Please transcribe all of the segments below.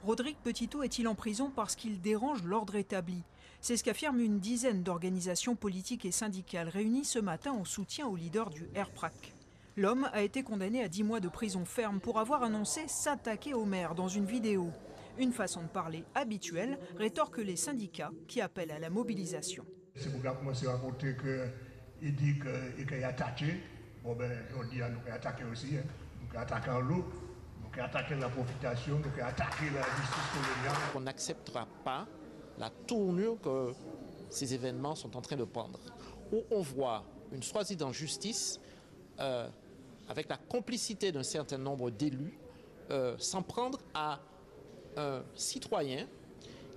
Rodrigue Petitot est-il en prison parce qu'il dérange l'ordre établi? C'est ce qu'affirme une dizaine d'organisations politiques et syndicales réunies ce matin en soutien au leader du RPRAC. L'homme a été condamné à 10 mois de prison ferme pour avoir annoncé s'attaquer au maire dans une vidéo. Une façon de parler habituelle, rétorquent les syndicats qui appellent à la mobilisation. C'est pour commencer à raconter qu'il dit qu'il est attaqué. Bon ben, on dit à nous attaquer aussi, hein. Donc attaquer en l'eau. Donc attaquer la profitation, donc attaquer la justice coloniale. On n'acceptera pas la tournure que ces événements sont en train de prendre. Où on voit une soi-disant justice avec la complicité d'un certain nombre d'élus s'en prendre à un citoyen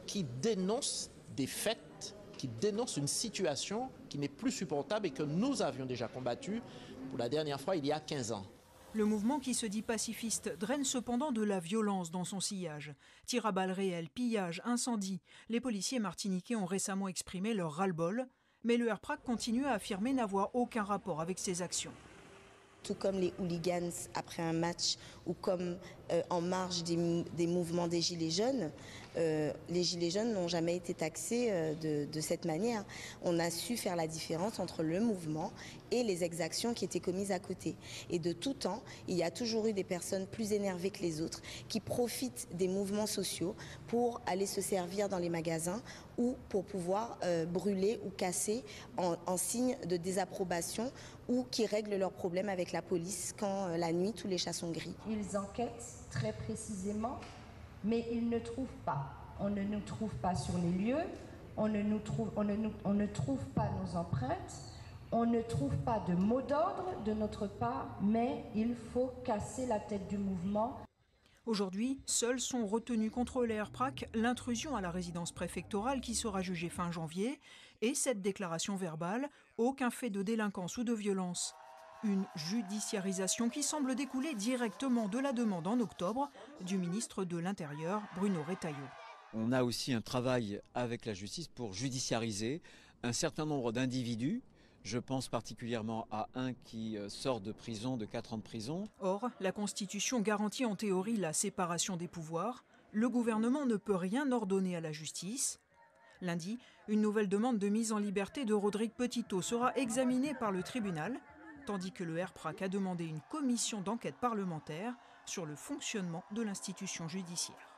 qui dénonce des faits, qui dénonce une situation qui n'est plus supportable et que nous avions déjà combattu pour la dernière fois il y a 15 ans. Le mouvement qui se dit pacifiste draine cependant de la violence dans son sillage. Tirs à balles réelles, pillages, incendies. Les policiers martiniquais ont récemment exprimé leur ras-le-bol, mais le RPRAC continue à affirmer n'avoir aucun rapport avec ces actions. Tout comme les hooligans après un match ou comme en marge des mouvements des Gilets jaunes, les Gilets jaunes n'ont jamais été taxés de cette manière. On a su faire la différence entre le mouvement et les exactions qui étaient commises à côté. Et de tout temps, il y a toujours eu des personnes plus énervées que les autres qui profitent des mouvements sociaux pour aller se servir dans les magasins ou pour pouvoir brûler ou casser en signe de désapprobation ou qui règlent leurs problèmes avec la police quand la nuit tous les chats sont gris. Ils enquêtent très précisément, mais ils ne trouvent pas. On ne nous trouve pas sur les lieux, on ne trouve pas nos empreintes, on ne trouve pas de mot d'ordre de notre part, mais il faut casser la tête du mouvement. Aujourd'hui, seuls sont retenus contre les RPRAC l'intrusion à la résidence préfectorale qui sera jugée fin janvier et cette déclaration verbale, aucun fait de délinquance ou de violence. Une judiciarisation qui semble découler directement de la demande en octobre du ministre de l'Intérieur, Bruno Retailleau. On a aussi un travail avec la justice pour judiciariser un certain nombre d'individus. Je pense particulièrement à un qui sort de prison, de 4 ans de prison. Or, la Constitution garantit en théorie la séparation des pouvoirs. Le gouvernement ne peut rien ordonner à la justice. Lundi, une nouvelle demande de mise en liberté de Rodrigue Petitot sera examinée par le tribunal, tandis que le RPRAC a demandé une commission d'enquête parlementaire sur le fonctionnement de l'institution judiciaire.